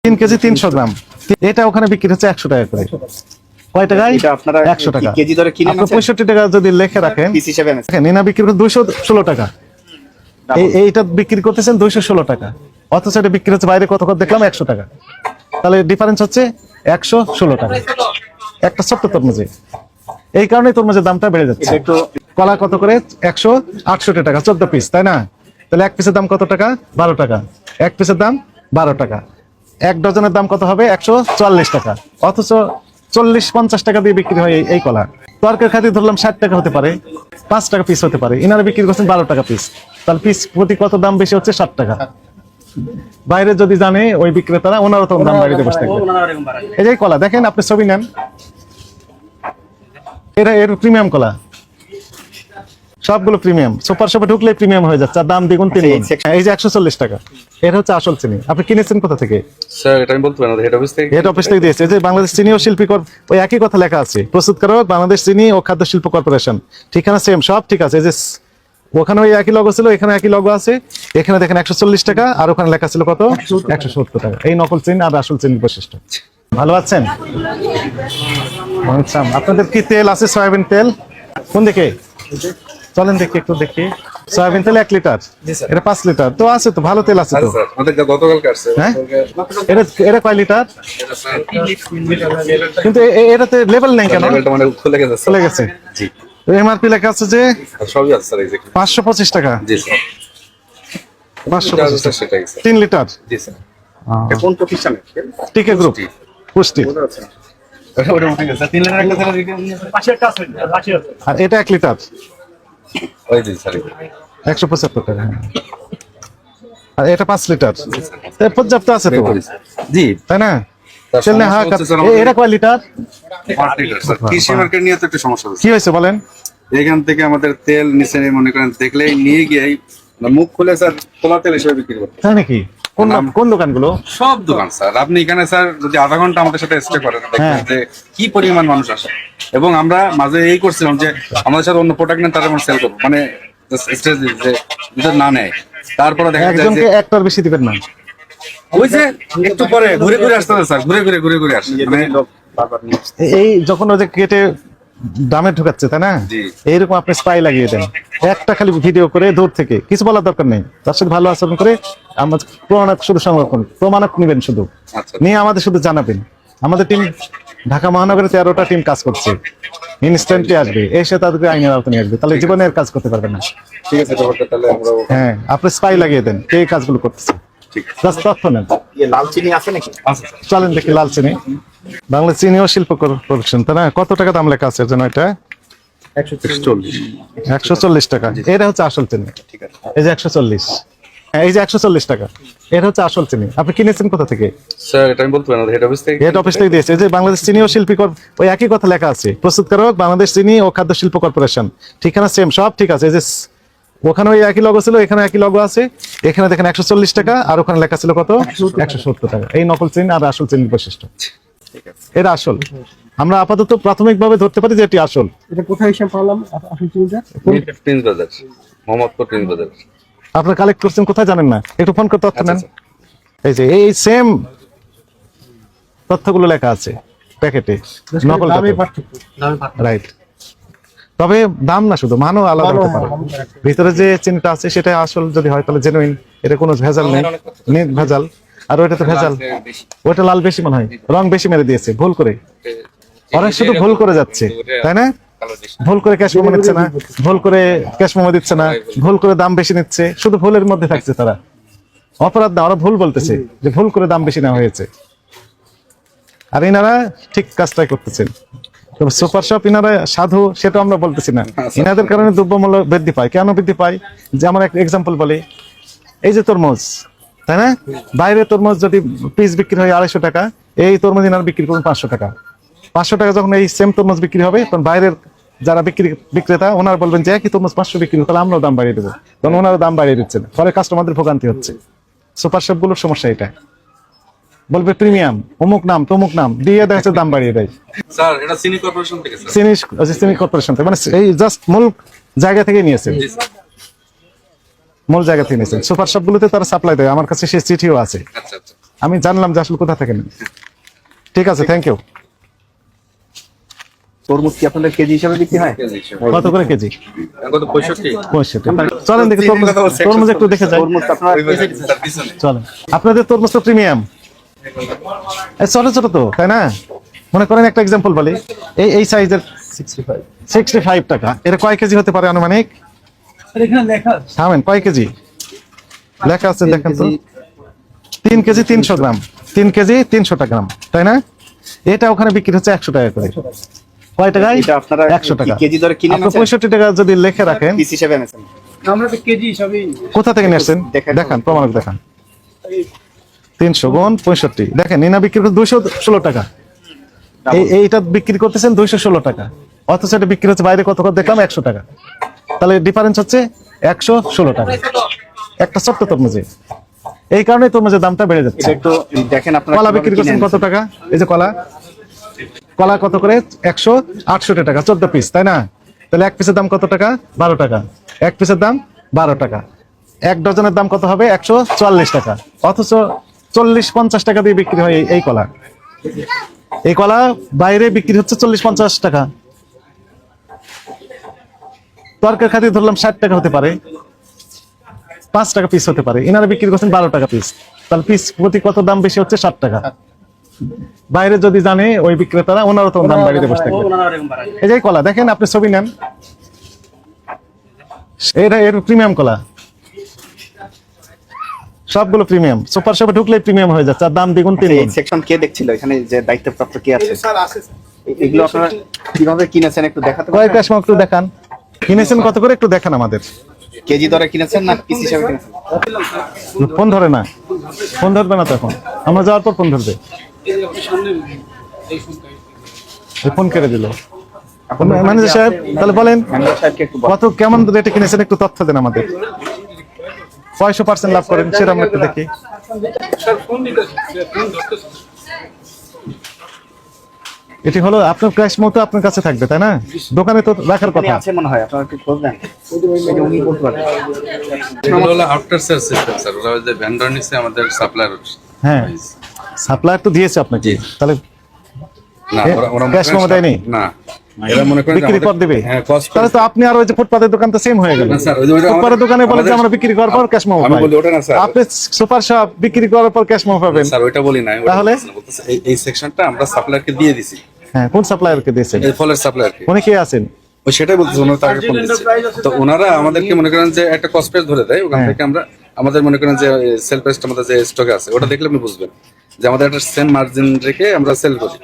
3 KG 300 গ্রাম। এটা ওখানে বিক্রি হচ্ছে 100 টাকা করে। কয় টাকায়? 100 টাকা। কেজি ধরে কিনে আপনি 65 টাকা যদি লেখে রাখেন, পিস হিসেবে এনেছেন। দেখেন এনা বিক্রি করে 216 টাকা। এইটা বিক্রি করতেছেন 216 টাকা, অথচ এটা বিক্রি হচ্ছে বাইরে কত দেখলাম 100 টাকা। তাহলে ডিফারেন্স হচ্ছে 116 টাকা একটা ছোট্ট তরমুজে। এই কারণে তরমুজের দামটা বেড়ে যাচ্ছে। কলা কত করে? 168 টাকা 14 পিস, তাই না? তাহলে এক পিসের দাম কত টাকা? 12 টাকা। এক পিসের দাম 12 টাকা। এক ডজনের দাম কত হবে? 144 টাকা। অথচ 40-50 টাকা দিয়ে বিক্রি হয় এই কলা। তরকারি খাতি ধরলাম 60 টাকা হতে পারে, 5 টাকা পিস হতে পারে, ইনারা বিক্রি করছেন 12 টাকা পিস। তাহলে পিস প্রতি কত দাম বেশি হচ্ছে? 60 টাকা। বাইরে যদি জানে ওই বিক্রেতারা, ওনারও তো দাম বাড়িয়ে বসে থাকবে। এই যে কলা দেখেন, আপনি ছবি নেন, এর প্রিমিয়াম কলা, সবগুলো প্রিমিয়াম। সুপার শপে ঢুকলে প্রিমিয়াম হয়ে যাচ্ছে, আর দাম দ্বিগুণ 3 গুণ। এই যে 140 টাকা, এর হচ্ছে আসল চিনি। আপনি কিনেছেন কোথা থেকে? স্যার এটা আমি বলতে পারি না, হেড অফিস থেকে। হেড অফিস থেকে দিয়েছে। যে বাংলাদেশ চিনি ও শিল্পী ওই একই কথা লেখা আছে, প্রস্তুতকারক বাংলাদেশ চিনি ও খাদ্য শিল্প কর্পোরেশন, ঠিকানা সেম, সব ঠিক আছে। এই যে ওখানে ওই একই লগো ছিল, এখানে একই লগো আছে। এখানে দেখেন 140 টাকা, আর ওখানে লেখা ছিল কত? 170 টাকা। এই নকল চিনি আর আসল চিনির বৈশিষ্ট্য। ভালো আছেন? আপনাদের কি তেল আছে? সয়াবিন তেল কোন দিকে? চলেন দেখি, একটু দেখি। সয়াবিন তেল 1 লিটার, এটা 5 লিটার তো আছে, তো ভালো তেল আছে তো। স্যার আমাদের গতকালকে আসছে। হ্যাঁ, এটা কয় লিটার? কিন্তু এটাতে লেভেল নেই কেন? লেভেলটা মানে খুলে গেছে স্যার। চলে গেছে। জি এমআরপি লেখা আছে যে সবই আছে স্যার, এই যে 525 টাকা। জি স্যার 525 টাকা সেটাই স্যার। 3 লিটার। জি স্যার। এটা কোন প্রতিষ্ঠানে? টিকে গ্রুপ পুষ্টি। ওটা উঠে গেছে 3 লাখ একটা স্যার। আর এটা 1 লিটার, ওই জি স্যার 175 টাকা। আর এটা 5 লিটার, পর্যাপ্ত আছে তো, জি তাই না? তার তেল না, সমস্যা হ্যাঁ। হচ্ছে স্যার আমাদের এটা কয় লিটার? 8 litre sir. কৃষি মার্কেট নিয়ে তো একটা সমস্যা হচ্ছে। কি হয়েছে বলেন? এখান থেকে আমাদের তেল নিচে মনে করেন দেখলেই নিয়ে গিয়ে মুখ খুলে স্যার খোলা তেল হিসেবে বিক্রি করতে। তাই নাকি? কোন দোকানগুলো? সব দোকান স্যার। আপনি এখানে স্যার যদি আধা ঘন্টা আমাদের সাথে স্টে করেন, দেখবেন যে কি পরিমাণ মানুষ আসে। এবং আমরা মাঝে এই করছিলাম যে আমাদের সাথে অন্য প্রোডাক্ট নেন, তারা আমরা সেল করবো, মানে স্ট্রেস যে যদি না নেয়, তারপরে দেখা যায় যে একজনকে একটার বেশি দিবেন না। ওই যে একটু পরে ঘুরে ঘুরে আসতে হবে স্যার, ঘুরে ঘুরে আসে। মানে এই যখন ওই যে কেটে দামে ঢুকাচ্ছে, তাই না? জি। এইরকম আপনি স্পাই লাগিয়ে দেন, একটা খালি ভিডিও করে দূর থেকে, কিছু বলার দরকার নেই, তার সাথে ভালো আচরণ করে আমাদের প্রমাণক শুধু সংরক্ষণ, প্রমাণক নিবেন শুধু, আচ্ছা। নিয়ে আমাদের শুধু জানাবেন। আমাদের টিম ঢাকা মহানগরে 13টা টিম কাজ করছে, ইনস্ট্যান্টলি আসবে, এসে তাদেরকে আইনের আওতায় নিয়ে আসবে। তাহলে জীবনের কাজ করতে পারবে না। ঠিক আছে ব্যাপারটা, তাহলে আমরা হ্যাঁ, আপনি স্পাই লাগিয়ে দেন কে এই কাজগুলো করতেছে, ঠিক জাস্ট তথ্য নেন। লাল চিনি আছে নাকি? আছে স্যার। চলেন দেখি লাল চিনি, বাংলা চিনি ও শিল্প কর্পোরেশন, তাই না? কত টাকা দাম লেখা আছে যেন? এটা 140। 140 টাকা। এটা হচ্ছে আসল চিনি। ঠিক আছে এই যে 140, এই যে 140 টাকা, এটা হচ্ছে আসল চিনি। আপনি কিনেছেন কোথা থেকে? স্যার এটা আমি বলতে পারি না, হেড অফিস থেকে। হেড অফিস থেকে দিয়েছে। যে বাংলাদেশ চিনি ও শিল্পী ওই একই কথা লেখা আছে, প্রস্তুতকারক বাংলাদেশ চিনি ও খাদ্য শিল্প কর্পোরেশন, ঠিকানা সেম, সব ঠিক আছে। এই যে ওখানে ওই একই লগো ছিল, এখানে একই লগো আছে। এখানে দেখেন 140 টাকা, আর ওখানে লেখা ছিল কত? 170 টাকা। এই নকল চিনি আর আসল চিনির বৈশিষ্ট্য। এটা আসল। আমরা আপাতত প্রাথমিকভাবে ধরতে পারি যে এটি আসল। এটা কোথায় এসে পারলাম আসল চিনিটা? প্রিন্স বাজার, মোহাম্মদপুর প্রিন্স বাজার। আপনারা কালেক্ট করছেন কোথায় জানেন না? একটু ফোন করে তথ্য নেন। আচ্ছা। এই যে এই সেম তথ্যগুলো লেখা আছে প্যাকেটে, নকল রাইট। তবে দাম না, শুধু মানও আলাদা হতে পারে। ভিতরে যে চিনিটা আছে সেটা আসল যদি হয় তাহলে জেনুইন, এটা কোনো ভেজাল নেই, ভেজাল। আর ওইটা তো ভেজাল, ওইটা লাল বেশি মনে হয়, রং বেশি মেরে দিয়েছে ভুল করে। ওরা শুধু ভুল করে যাচ্ছে, তাই না? ভুল করে ক্যাশ মেমো নিচ্ছে না, ভুল করে ক্যাশ মেমো দিচ্ছে না, ভুল করে দাম বেশি নিচ্ছে, শুধু ভুলের মধ্যে থাকছে তারা। অপরাধ না, ওরা ভুল বলতেছে যে ভুল করে দাম বেশি নেওয়া হয়েছে, আর ইনারা ঠিক কাজটাই করতেছেন। তবে সুপার শপ ইনারা সাধু সেটা আমরা বলতেছি না, ইনাদের কারণে দ্রব্যমূল্য বৃদ্ধি পায়। কেন বৃদ্ধি পায়? যে আমার একটা এক্সাম্পল বলি, এই যে তরমুজ, তাই না? বাইরে তরমুজ যদি পিস বিক্রি হয় 250 টাকা, এই তরমুজ ইনারা বিক্রি করুন 500 টাকা। 500 টাকা যখন এই সেম তরমুজ বিক্রি হবে, তখন বাইরের যারা বিক্রেতা ওনারা বলবেন যে একই তরমুজ 500 বিক্রি, তাহলে আমরাও দাম বাড়িয়ে দেবো, তখন ওনারা দাম বাড়িয়ে দিচ্ছেন, ফলে কাস্টমারদের ভোগান্তি হচ্ছে। সুপার শপ গুলোর সমস্যা এটা, বলবে প্রিমিয়াম, অমুক নাম তমুক নাম দিয়ে দেখা যাচ্ছে দাম বাড়িয়ে দেয়। স্যার এটা চিনি কর্পোরেশন থেকে স্যার। চিনি কর্পোরেশন থেকে, মানে এই জাস্ট মূল জায়গা থেকে নিয়েছেন, জি স্যার। মূল জায়গা থেকে নিয়েছেন। সুপার শপ গুলোতে তারা সাপ্লাই দেয়, আমার কাছে সেই চিঠিও আছে। আচ্ছা আচ্ছা। আমি জানলাম যে আসলে কোথা থেকে নেন। ঠিক আছে, থ্যাংক ইউ। তরমুজ কি আপনাদের কেজি হিসাবে বিক্রি হয়? কেজি হিসেবে। কত করে কেজি? এখন তো 65 65। চলেন দেখি তরমুজ একটু দেখে যাই। তরমুজ আপনারা ওই বাজারে তার পিছনে। চলেন, আপনাদের তরমুজ তো প্রিমিয়াম, ছোট ছোট তো, তাই না? মনে করেন একটা এক্সাম্পল বলি, এই সাইজের 65 টাকা, এটা কয় কেজি হতে পারে আনুমানিক? থামেন, কয় কেজি লেখা আছে দেখেন তো। 3 কেজি 300 গ্রাম, 3 কেজি 300 গ্রাম, তাই না? এটা ওখানে বিক্রি হচ্ছে 100 টাকা করে। কয় টাকায়? এটা আপনারা 100 টাকা। কেজি দরে কিনে আপনি 65 টাকা যদি লিখে রাখেন, পিস হিসেবে এনেছেন? আমরা তো কেজি হিসাবেই কোথা থেকে নিয়ে আসছেন? দেখান। দেখান, প্রমাণ দেখান। 300 গুণ 65, দেখেন ইনা বিক্রি করছে 216 টাকা, এইটা বিক্রি করতেছেন 216 টাকা, অথচ এটা বিক্রি হচ্ছে বাইরে কত করে দেখলাম 100 টাকা। তাহলে ডিফারেন্স হচ্ছে 116 টাকা একটা ছোট্ট তরমুজে। এই কারণে তরমুজের দামটা বেড়ে যাচ্ছে। এটা একটু দেখেন আপনারা কলা কিভাবে বিক্রি করছেন কিনে কত টাকা? এই যে কলা কত করে? 168 টাকা, 14 পিস, তাই না? তাহলে এক পিসের দাম কত টাকা? 12 টাকা। এক পিসের দাম 12 টাকা। এক ডজনের দাম কত হবে? 144 টাকা। অথচ 40-50 টাকা দিয়ে বিক্রি হয় এই কলা। এই কলা বাইরে বিক্রি হচ্ছে 40-50 টাকা। তরকারি খাতির ধরলাম 60 টাকা হতে পারে, 5 টাকা পিস হতে পারে, এনারা বিক্রি করছেন 12 টাকা পিস। তাহলে পিস প্রতি কত দাম বেশি হচ্ছে? 60 টাকা। বাইরে যদি জানে ওই বিক্রেতারা, ওনারও তো দাম বাড়িতে বসে থাকবে। এই যে কলা দেখেন, আপনি ছবি নেন, এটা এর প্রিমিয়াম কলা, সবগুলো প্রিমিয়াম। সুপার শপে ঢুকলে প্রিমিয়াম হয়ে যাচ্ছে, আর দাম দ্বিগুণ এই 3 গুণ। সেকশন কে দেখছিল? এখানে যে দায়িত্বপ্রাপ্ত কে আছে? এগুলো আপনারা কিভাবে কিনেছেন একটু দেখাতে কয় পারবেন? ক্যাশ একটু দেখান, কিনেছেন কত করে একটু দেখান আমাদের। কেজি দরে কিনেছেন না পিস হিসাবে কিনেছেন? ফোন ধরে না, ফোন ধরবে না তখন, আমরা যাওয়ার পর ফোন ধরবে। ফোন কেড়ে দিল ম্যানেজার সাহেব। তাহলে বলেন ম্যানেজার সাহেবকে একটু বলেন। কত কেমন রেটে কিনেছেন একটু তথ্য দেন আমাদের। 100% লাভ করেন সেটা আমরা একটু দেখি। এটি হলো আপনার ক্যাশ মতো আপনার কাছে থাকবে, তাই না? দোকানে তো রাখার এখানে কথা। আছে মনে হয়, আপনারা একটু খোঁজ নেন। এই যে উনি বলতে পারেন। এগুলো হলো আফটার সেল সিস্টেম স্যার, ওরা ওই যে ভেন্ডর নিচে আমাদের সাপ্লায়ার। হ্যাঁ, সাপ্লায়ার তো দিয়েছে আপনাকে, তাহলে না ওরা ওরা ক্যাশ মেমো দেয়নি? না, এরা মনে করেন যে বিক্রি পর দিবে? হ্যাঁ, কস্ট তাহলে তো আপনি আর ওই যে ফুটপাতের দোকান তো সেম হয়ে গেল। না স্যার, ওই যে ওইটা ফুটপাতের দোকানে বলে যে আমাদের- আমরা বিক্রি করার পর ক্যাশ মেমো আমি পাই, বলি ওটা না স্যার। আপনি সুপার শপ বিক্রি করার পর ক্যাশ মেমো পাবেন। স্যার ওইটা বলি না, তাহলে? এই সেকশনটা আমরা সাপ্লায়ারকে দিয়ে দিছি, হ্যাঁ, কোন সাপ্লায়ারকে দিয়েছেন? এই ফলের সাপ্লায়ারকে। উনি কে আছেন? ওই সেটাই বলতেছে, ওনারা তাকে ফোন দিচ্ছে। তো ওনারা আমাদেরকে মনে করেন যে একটা কস্ট প্রাইস ধরে দেয়, ওখান হ্যাঁ। থেকে আমরা আমাদের মনে করেন যে সেল প্রাইসটা আমাদের যে স্টকে আছে ওটা দেখলে আপনি বুঝবেন যে আমাদের একটা সেম মার্জিন রেখে আমরা সেল করি,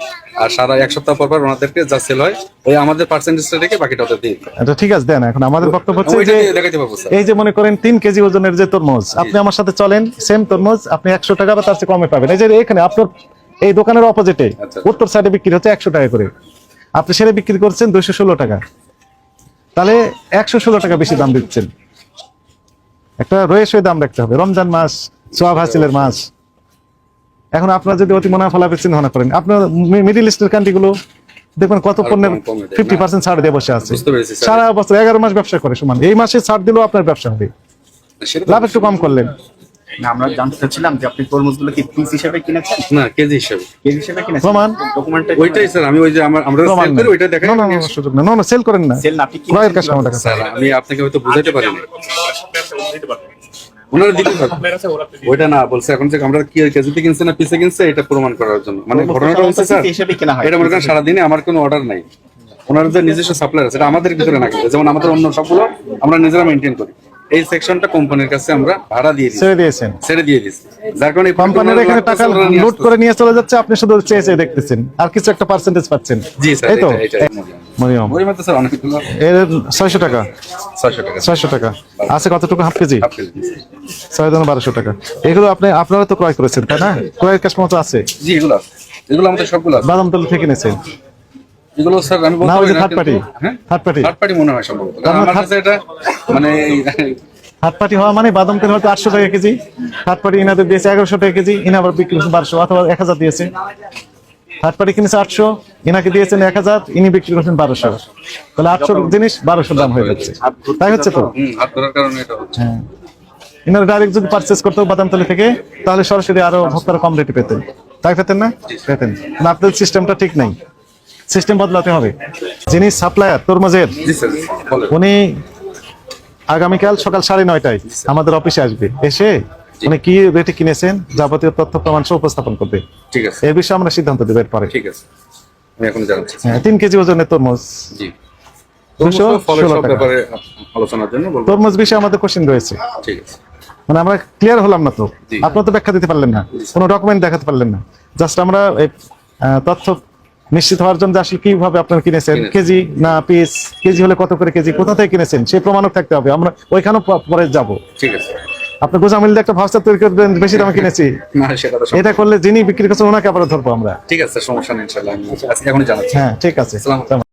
আর সারা এক সপ্তাহ পর পর ওনাদেরকে যা সেল হয় ওই আমাদের পার্সেন্টেজটা রেখে বাকিটা ওদের দিয়ে দিই। এটা ঠিক আছে, দেন। এখন আমাদের বক্তব্য হচ্ছে ওইটা যে দিয়ে দেখাতে পারবো স্যার। এই যে মনে করেন 3 কেজি ওজনের যে তরমুজ, আপনি আমার সাথে চলেন, সেম তরমুজ আপনি 100 টাকা বা তার চেয়ে কমে পাবেন। এই যে এখানে আপনার এই দোকানের অপোজিটে আচ্ছা। উত্তর সাইডে বিক্রি হচ্ছে 100 টাকা করে, আপনি সেটা বিক্রি করছেন 216 টাকা, তাহলে 116 টাকা বেশি দাম দিচ্ছেন। একটা রয়েছে দাম রাখতে হবে, রমজান মাস, সোয়াব হাসিলের মাস। এখন আপনারা যদি অতি মুনাফা লাভের চিন্তা ভাবনা করেন, আপনার মিডল ইস্টের কান্ট্রি গুলো দেখবেন কত পণ্যের কমে দেয়, 50% ছাড় দিয়ে বসে আছে, বুঝতে পেরেছি স্যার। সারা বছর 11 মাস ব্যবসা করে সমান। এই মাসে ছাড় দিলেও আপনার ব্যবসা হবে, সেটা তো লাভ একটু কম করলেন। না, আমরা জানতে চাচ্ছিলাম যে আপনি তরমুজগুলো কি পিস হিসেবে কিনেছেন? না, কেজি হিসাবে। কেজি হিসেবে কিনেছেন? প্রমাণ? ডকুমেন্টে ওইটাই স্যার, আমি ওই যে আমরা প্রমাণ সেল নেই। করি ওইটা দেখাই। না, না, না, সুযোগ নেই। না, না, সেল করেন না, সেল না, আপনি ক্রয়ের কিনেছেন কাজ আমার টাকা। স্যার আমি আপনাকে হয়তো বুঝাতে পারিনি, ওনারা দিতে পারবে। ওইটা না বলছে এখন যে আমরা কি কেজিতে কিনছে না পিসে কিনছে এটা প্রমাণ করার জন্য। মানে ঘটনাটা হচ্ছে স্যার, পিস হিসেবে কেনা হয়। এটা মনে করেন সারাদিনে আমার কোনো অর্ডার নাই, ওনার যে নিজস্ব সাপ্লায়ার আছে এটা আমাদের ভিতরে না, কিন্তু যেমন আমাদের অন্য সবগুলো আমরা নিজেরা মেনটেন করি। এই সেকশনটা কোম্পানির কাছে আমরা ভাড়া দিয়ে দিই, ছেড়ে দিয়েছেন, ছেড়ে দিয়ে দিচ্ছি, যার কারণে কোম্পানির এখানে টাকা লুট করে নিয়ে চলে যাচ্ছে, আপনি শুধু চেয়ে চেয়ে দেখতেছেন আর কিছু একটা পার্সেন্টেজ পাচ্ছেন। জি স্যার, এই তো এটা মরিয়ম, ওই মতো স্যার অনেকগুলো এর 600 টাকা, 600 টাকা 600 টাকা আছে কতটুকু? Half KG, half KG. 6,1200 টাকা। এগুলো আপনারা তো ক্রয় করেছেন, তাই না? ক্রয়ের কাজ মতো আছে, জি এগুলো আছে, এগুলো আমাদের সবগুলো আছে। বাদামতলি থেকে নিয়েছেন এগুলো স্যার আমি বলতে না? ওই পারি যে না, থার্ড পার্টি, কিন্তু- হ্যাঁ থার্ড পার্টি, থার্ড পার্টি মনে হয় সম্ভবত, তার কারণ মানে আমার কাছে এটা মানে থার্ড পার্টি হওয়া মানে বাদাম তেল হয়তো 800 টাকা কেজি, থার্ড পার্টি ইনাদের দিয়েছে 1100 টাকা কেজি, ইনা আবার বিক্রি করছেন 1200 অথবা 1000 দিয়েছে। থার্ড পার্টি কিনেছে 800, ইনাকে দিয়েছেন 1000, ইনি বিক্রি করছেন 1200, তাহলে 800 জিনিস 1200 দাম হয়ে যাচ্ছে, তাই হচ্ছে তো? হাত ধরার কারণে এটা হচ্ছে। হ্যাঁ, ইনারা ডাইরেক্ট যদি পারচেস করতো বাদামতলী থেকে, তাহলে সরাসরি আরো ভোক্তারা কম রেটে পেতেন, তাই পেতেন না? পেতেন না। আপনাদের সিস্টেমটা ঠিক নাই, সিস্টেম বদলাতে হবে। যিনি সাপ্লায়ার তরমুজের, জি স্যার বলেন। উনি আগামীকাল সকাল 9:30টায় আমাদের অফিসে আসবে, এসে উনি কি রেটে কিনেছেন যাবতীয় তথ্য প্রমাণ সহ উপস্থাপন করবে। ঠিক আছে, এর বিষয়ে আমরা সিদ্ধান্ত দেবো এরপরে। ঠিক আছে, আমি এখন জানাচ্ছি। হ্যাঁ, 3 কেজি ওজনের তরমুজ জি, 216 সব টাকা। ব্যাপারে আলোচনার জন্য বলবো। তরমুজ বিষয়ে আমাদের কোশ্চেন রয়েছে, ঠিক আছে, মানে আমরা ক্লিয়ার হলাম না তো, জি। আপনারা তো ব্যাখ্যা দিতে পারলেন না, কোনো ডকুমেন্ট দেখাতে পারলেন না। জাস্ট আমরা এই তথ্য নিশ্চিত হওয়ার জন্য যে আসলে কিভাবে আপনারা কিনেছেন, কেজি না পিস, কেজি হলে কত করে কেজি, কোথা থেকে কিনেছেন সেই প্রমাণও থাকতে হবে। আমরা ওইখানেও পরে যাব। ঠিক আছে। আপনি গোজামিল দিয়ে একটা ভাউচার তৈরি করবেন, বেশি দামে কিনেছি, না সেটা তো এটা করলে যিনি বিক্রি করছেন ওনাকে আবার ধরবো আমরা। ঠিক আছে, সমস্যা নেই ইনশাআল্লাহ, আমি এখনই জানাচ্ছি। হ্যাঁ ঠিক আছে। আসসালামু আলাইকুম।